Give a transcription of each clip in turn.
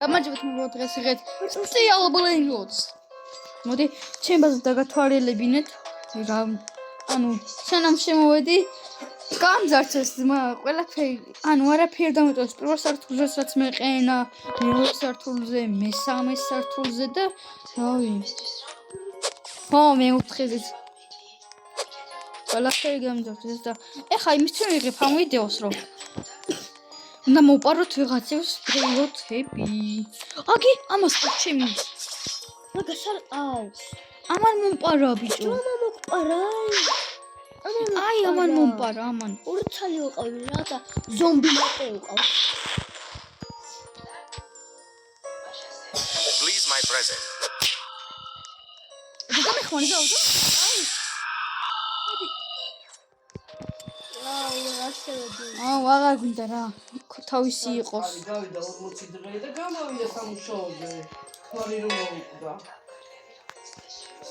გამარჯობთ მოგოთ დღეს იღეთ სტიალბლენგოც. მოდი ჩემ ბაზას დაგათვალიერებინეთ. ანუ სანამ შემოვედი გამძარცეს ყველაფერი, ანუ არაფერი დამეტყვის პირველ სართულზეც რაც მეყენა, მეორე სართულზე, მესამე სართულზე და რავი. მეოთხეზეც ყველაფერი გამძარცეს და ეხა იმისთვის ვიღებ ამ ვიდეოს რომ უნდა მოვპაროთ ვიღაცებს პრიორიტეტები. აგი ამას ხო ჩემი. მაგას არ ყავს. ამან მომპარა ბიჭო. მომპარა. აი ამან მომპარა ამან. ორი ცალი ვიყავი რა ზომბი მარტო ვიყავს. Please my present. გამეხმარი გავუძო. აღარ გვინდა რა. თავისი იყოს. გავიდა 40 დღე და გამოვიდა სამუშაოზე. ხარი რომ მოვიდა.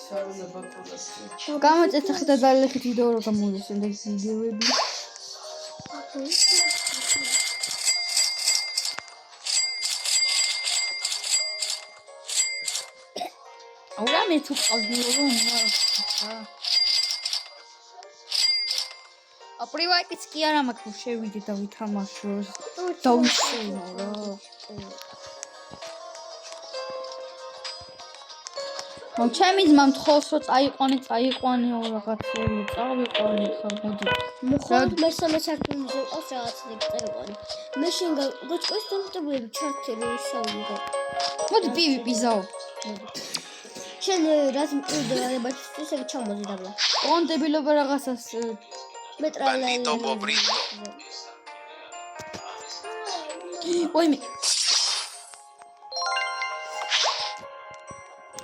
საუნა ბაკალავრი. გამოწეთ ახლა დალეხით ვიდეო რო გამოვიდეს ვიდეოები. აურა მე თუ ყავდი რომ პრივატიც კი არა მაქვს შევიდე და ვითამაშო დავიშენო რა. ჩემი ძმა მთხოვს რომ წაიყვანეო რაღაცები წავიყვანე ხა მოდი. მოხარ მესამე სართულზე ყავს რაღაცები წაიყვანე. მე შენ გოჭკოს დამტებები ჩართე რომ ისაუბრე. მოდი პივი ზაო. შენ რაც მყიდვა ბაჩის ესე ჩამოდი დაბლა. ოღონ დებილობა რაღაცას Bandito pobrito. ოიმე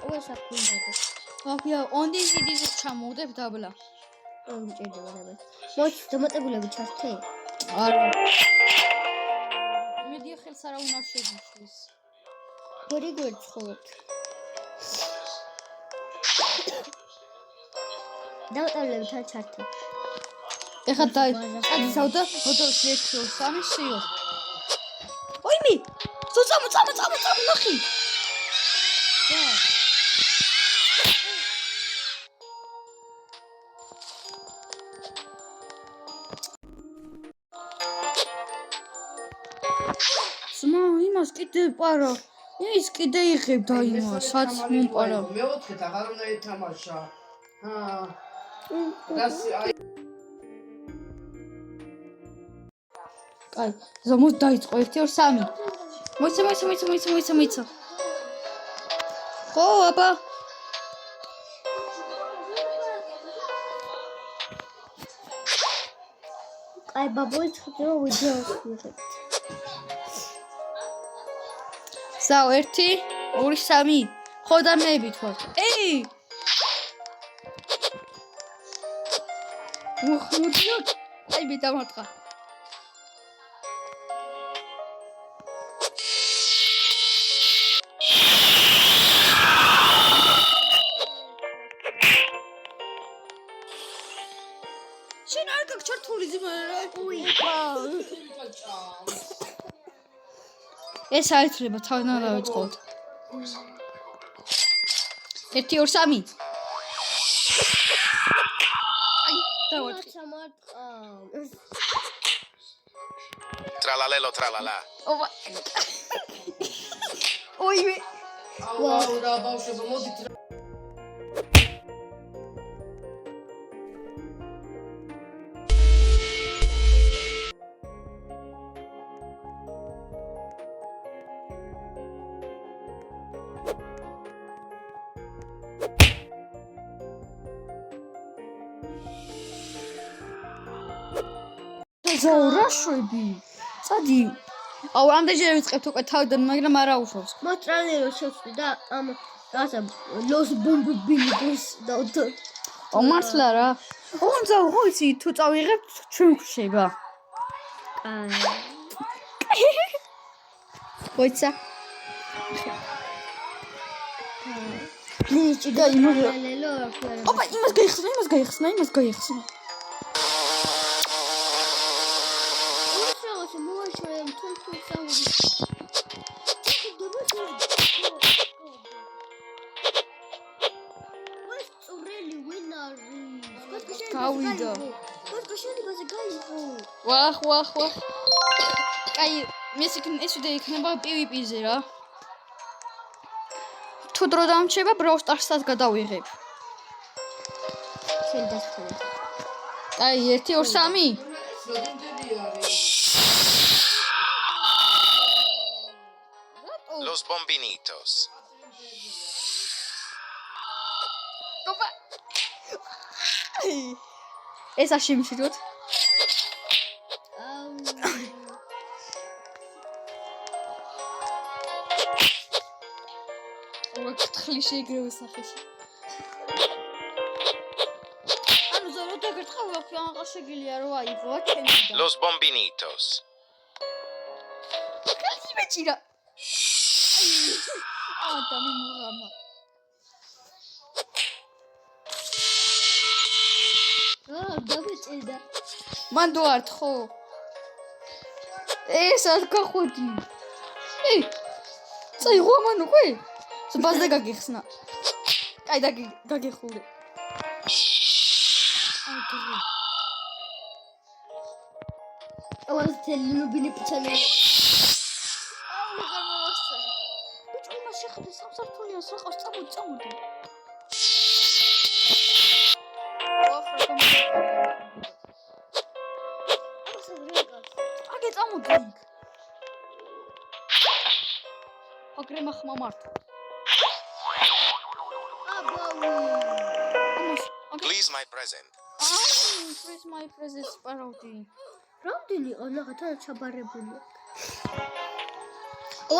ოესა კუნდა. აბია only CD-ს ჩამოვდებ დაბლა. მჭირდება დაბლა. მოდი დამატებულები ჩართე. არა. მედი ხელს არა უნდა შეგიშვის. გორი გერცხოთ. დამატებულები თან ჩართე. ეხა წადისავდა მოდელში 1-3 შეიო. ოიმე! წამო ნახი. სმა იმას კიდე პარა. ის კიდე იღებ და იმას რაც მომპარა. მეოთხეთ აღარ უნდა ეთამაშა. აი კაი, ზომოთ დაიწყო 1-2-3. მოიცა. ხო, აბა. კაი, ბაბუი ცოტა ვიდეოს ვიღებ. ზაო 1-2-3. ხო და მეებით ვარ. ეი! მოხმოდიო. აი მე დამატყა. შენ არ გაქვს ჩართული ძმა რა. ეს აიწრება თავიდან დავიწყოთ. 1-2-3. აი, დავაწყე. Tralalelo tralala. ობა. ოიმე. აუ რა ბავშვებო მოდით რა. ზაურაშვები. წადი. აუ ამდენჯერ ვიწყებთ უკვე თავიდან, მაგრამ არა უშავს. მოტრალერო შევწვი და ამ რაღაცა ლოს ბომბიბილს და აუ მართლა რა. ოღონ ზაუ ხო იცი თუ წავიღებთ ჩვენ გვშება. მოიცა. ნიჭი და იმაზე. ოპა იმას გაიხსნა. გავიდა. მოწყო შენებაზე გაიღო. ვახ. კაი, ეს ვიდეო იქნება PvP-ზე რა. თუ დრო დამრჩება, Brawl Stars-საც გადავიღებ. შენ დასწრე. კაი, 1 2 3. Los bombinitos. ოპა. ეს არ შემიშროთ. ოქთხლი შეგრევა სახეში. ანუ ზორო დაგერთხა ვაფი აღარ შეგიძლია რომ აიღო ჩემიდან. Los bombinitos. კაცი მეჭირა. ადამი მუღამა. დაგეჭირდა. მან დოართ ხო? ეს არ გახვედი. წაიღო მან უკვე? ზბაზდა გაგიხსნა. კაი გაგიხურე. აგრი. აუზ თელინუბინი პიცანი. აუ გამოვასწრე. ბიჭო იმას შეხედე სამსართულიან საყავს წამოდი. აგე წამოდი. აგრე მახმა მართ. Please my present. Please my present პარავდი. რამდენი ანაღათა ჩაბარებული.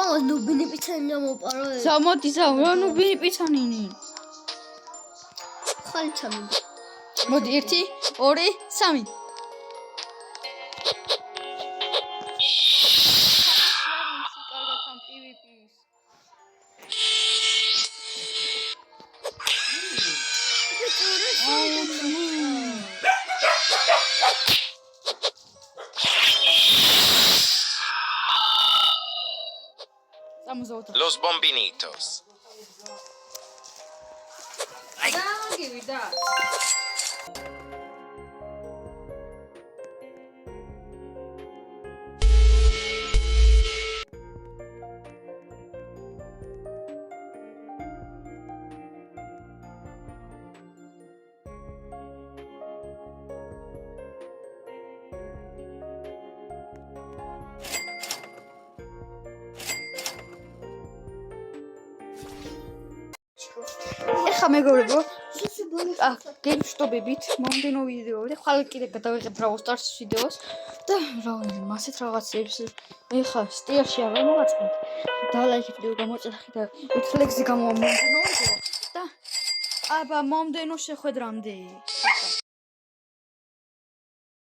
აუ ნუბინი პიცანი მომპარო. ზამოდი რა ნუბინი პიცანინი. ხალი ჩამიგე. მოდი 1 2 3. კარგად ამ PvP-ის. Los bombinitos. Davida. ეხა მეგობრებო, გემშტობებით მომდენო ვიდეოები, ხვალ კიდე გადავიღებ Brawl Stars ვიდეოს და მასეთ რაღაცებს ეხა სტილში არ მოვაწყოთ. და ლაიქი ვიდეო გამოიწერახი და უთლეგზე გამომომდენო ვიდეო და აბა მომდენო შეხვედრამდე.